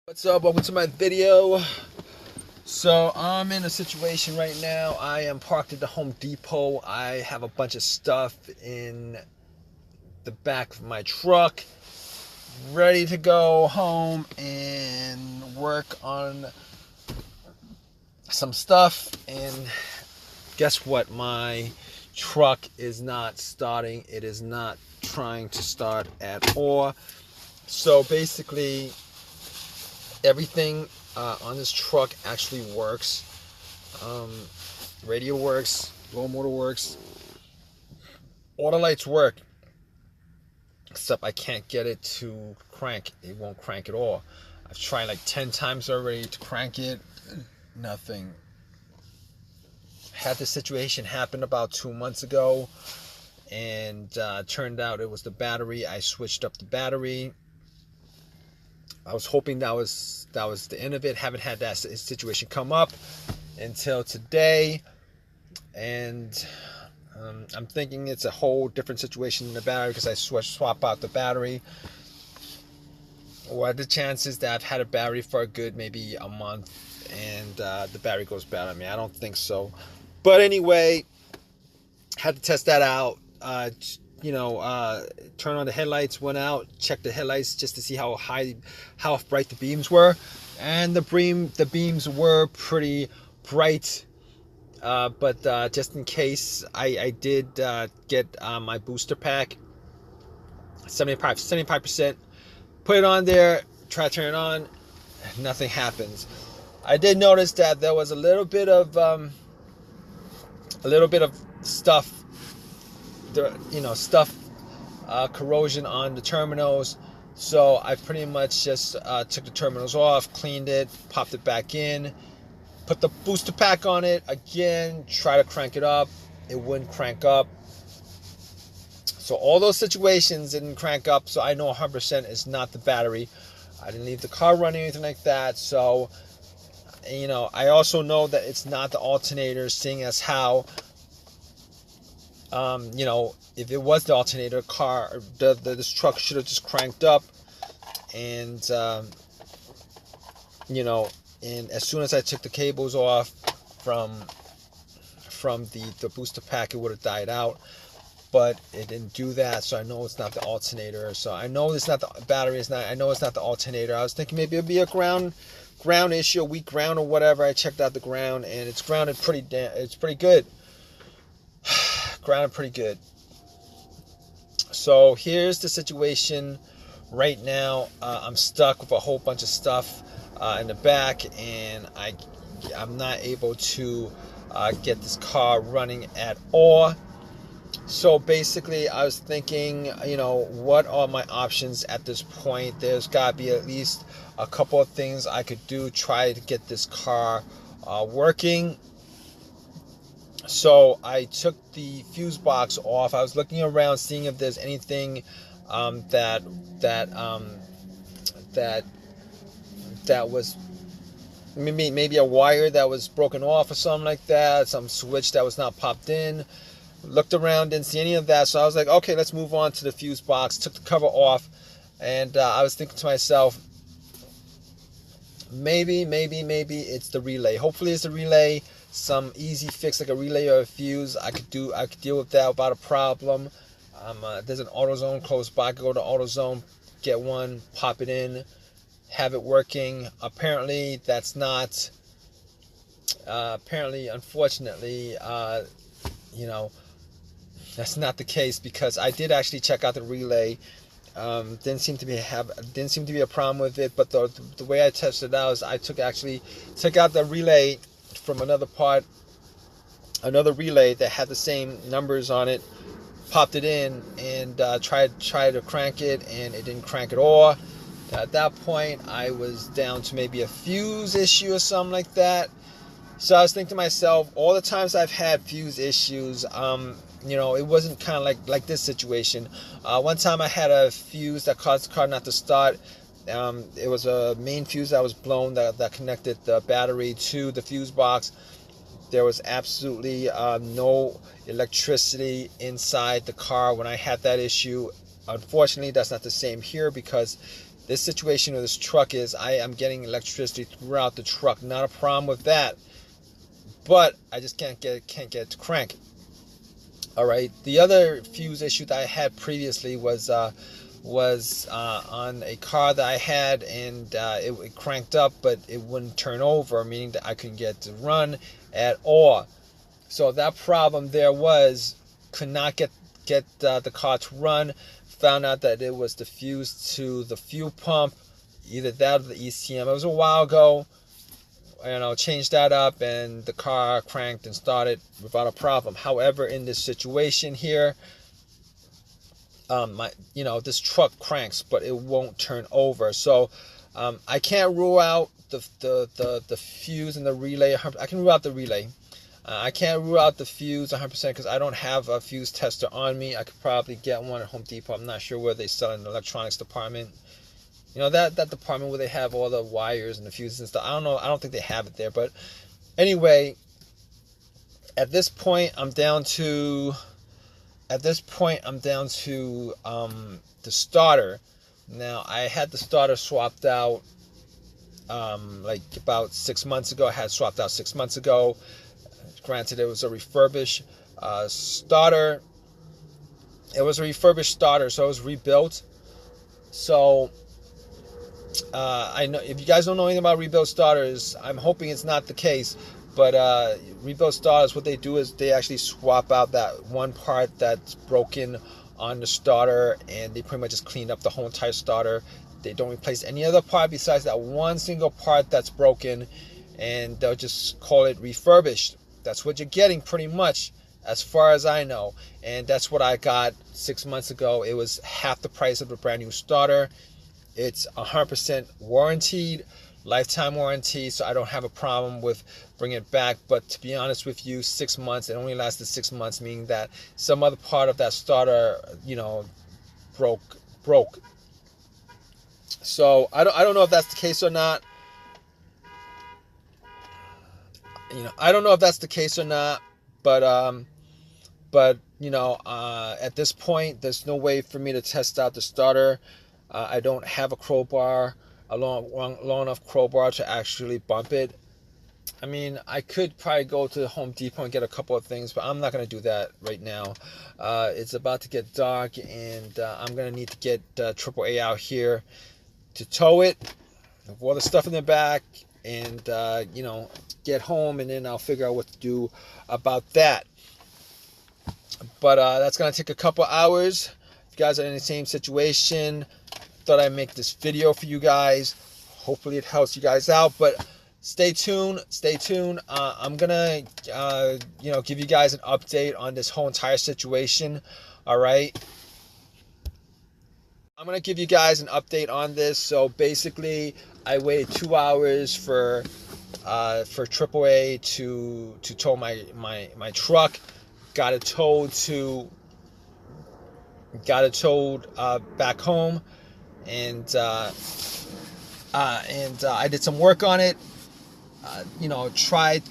What's up? Welcome to my video. So I'm in a situation right now. I am parked at the Home Depot. I have a bunch of stuff in the back of my truck, ready to go home and work on some stuff. And guess what? My truck is not starting. It is not trying to start at all. So basically, everything on this truck actually works. Radio works, blow motor works, all the lights work, except I can't get it to crank. It won't crank at all. I've tried like 10 times already to crank it. Nothing. Had this situation happen about 2 months ago, and turned out it was the battery. I switched up the battery. I was hoping that was the end of it. Haven't had that situation come up until today, and I'm thinking it's a whole different situation in the battery because I swap out the battery. What are the chances that I've had a battery for a good maybe a month and the battery goes bad on me? I don't think so. But anyway, had to test that out. Turn on the headlights, went out, checked the headlights just to see how bright the beams were, and the beams were pretty bright. But just in case, I did get my booster pack, 75%. Put it on there, try to turn it on, nothing happens. I did notice that there was a little bit of stuff. Corrosion on the terminals. So I pretty much just took the terminals off, cleaned it, popped it back in, put the booster pack on it again, try to crank it up. It wouldn't crank up. So all those situations didn't crank up. So I know 100% it's not the battery. I didn't leave the car running or anything like that. So, I also know that it's not the alternator, seeing as how if it was the alternator, this truck should have just cranked up, and and as soon as I took the cables off from the booster pack, it would have died out, but it didn't do that. So I know it's not the alternator. So I know it's not the battery. I know it's not the alternator. I was thinking maybe it'd be a ground issue, a weak ground or whatever. I checked out the ground, and it's grounded it's pretty good. Grounded pretty good. So here's the situation right now. I'm stuck with a whole bunch of stuff in the back, and I'm not able to get this car running at all. So basically, I was thinking, what are my options at this point? There's got to be at least a couple of things I could do, try to get this car working. So I took the fuse box off. I was looking around, seeing if there's anything that was maybe a wire that was broken off or something like that, some switch that was not popped in. Looked around, didn't see any of that. So I was like, okay, let's move on to the fuse box. Took the cover off, and I was thinking to myself, maybe it's the relay. Hopefully it's the relay. Some easy fix like a relay or a fuse. I could deal with that without a problem. There's an AutoZone close by. I could go to AutoZone, get one, pop it in, have it working. Apparently that's not. Unfortunately, that's not the case, because I did actually check out the relay. Didn't seem to be a problem with it. But the way I tested it out is I took out the relay from another relay that had the same numbers on it, popped it in, and tried to crank it, and it didn't crank at all. At that point, I was down to maybe a fuse issue or something like that. So I was thinking to myself, all the times I've had fuse issues, it wasn't kind of like this situation. One time I had a fuse that caused the car not to start. It was a main fuse that was blown that connected the battery to the fuse box. There was absolutely no electricity inside the car when I had that issue. Unfortunately, that's not the same here, because this situation with this truck is I am getting electricity throughout the truck. Not a problem with that, but I just can't get it to crank. All right. The other fuse issue that I had previously was on a car that I had, and it cranked up, but it wouldn't turn over, meaning that I couldn't get it to run at all. So that problem there could not get the car to run. Found out that it was the fuse to the fuel pump, either that or the ECM. It was a while ago. Changed that up, and the car cranked and started without a problem. However, in this situation here, this truck cranks, but it won't turn over. So I can't rule out the fuse and the relay. I can rule out the relay. I can't rule out the fuse 100% because I don't have a fuse tester on me. I could probably get one at Home Depot. I'm not sure where they sell in the electronics department. That department where they have all the wires and the fuses and stuff. I don't know. I don't think they have it there. But anyway, at this point, I'm down to the starter. Now, I had the starter swapped out like about 6 months ago. I had swapped out 6 months ago. Granted, it was a refurbished starter. It was a refurbished starter, so it was rebuilt. So I know if you guys don't know anything about rebuilt starters, I'm hoping it's not the case. But rebuilt starters, what they do is they actually swap out that one part that's broken on the starter, and they pretty much just clean up the whole entire starter. They don't replace any other part besides that one single part that's broken, and they'll just call it refurbished. That's what you're getting pretty much, as far as I know. And that's what I got 6 months ago. It was half the price of a brand new starter. It's 100% warranted, lifetime warranty, so I don't have a problem with bringing it back. But to be honest with you, 6 months, it only lasted 6 months, meaning that some other part of that starter, broke. So I don't know if that's the case or not. I don't know if that's the case or not, but at this point, there's no way for me to test out the starter. I don't have a crowbar, a long enough crowbar to actually bump it. I mean, I could probably go to Home Depot and get a couple of things, but I'm not going to do that right now. It's about to get dark, and I'm going to need to get AAA out here to tow it with all the stuff in the back, and get home, and then I'll figure out what to do about that. But that's going to take a couple hours. If you guys are in the same situation, thought I'd make this video for you guys. Hopefully it helps you guys out, but stay tuned. I'm gonna give you guys an update on this whole entire situation. All right, I'm gonna give you guys an update on this. So basically, I waited 2 hours for AAA to tow my truck. Got it towed back home, and I did some work on it. Tried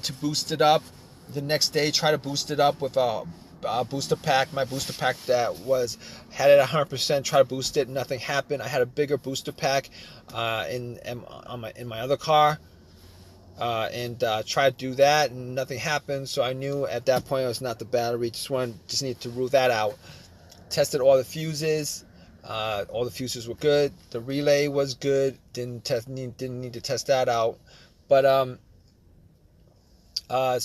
to boost it up the next day. Tried to boost it up with a booster pack. My booster pack that had it at 100%. Tried to boost it. Nothing happened. I had a bigger booster pack in my other car. And tried to do that, and nothing happened. So I knew at that point it was not the battery. Just needed to rule that out. Tested all the fuses. All the fuses were good. The relay was good. Didn't need to test that out. But at that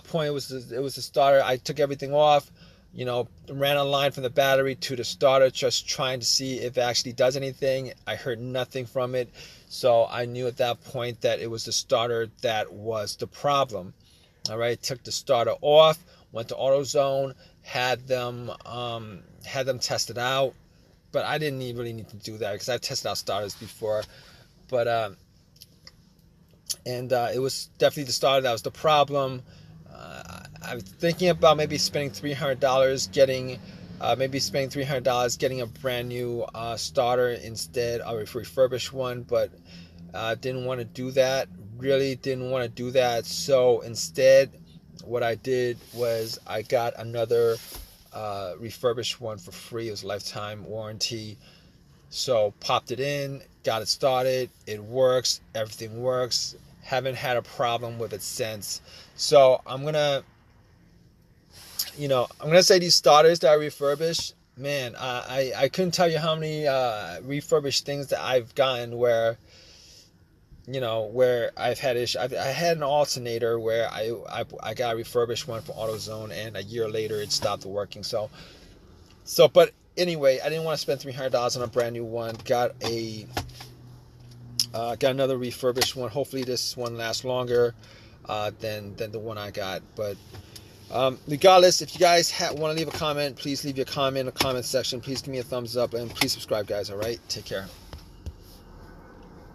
point it was the starter. I took everything off. Ran a line from the battery to the starter, just trying to see if it actually does anything. I heard nothing from it, so I knew at that point that it was the starter that was the problem. All right, took the starter off, went to AutoZone, had them test it out, but I didn't really need to do that because I've tested out starters before. But it was definitely the starter that was the problem. I was thinking about maybe spending $300 getting a brand new starter instead of a refurbished one, but didn't want to do that. Really didn't want to do that. So instead, what I did was I got another refurbished one for free. It was a lifetime warranty. So popped it in, got it started. It works. Everything works. Haven't had a problem with it since. So I'm gonna say these starters that I refurbished, man, I couldn't tell you how many refurbished things that I've gotten where I've had issues. I had an alternator where I got a refurbished one from AutoZone, and a year later it stopped working. But anyway, I didn't want to spend $300 on a brand new one. Got another refurbished one. Hopefully this one lasts longer than the one I got. But regardless, if you guys want to leave a comment, please leave your comment in the comment section. Please give me a thumbs up, and please subscribe, guys. All right, take care.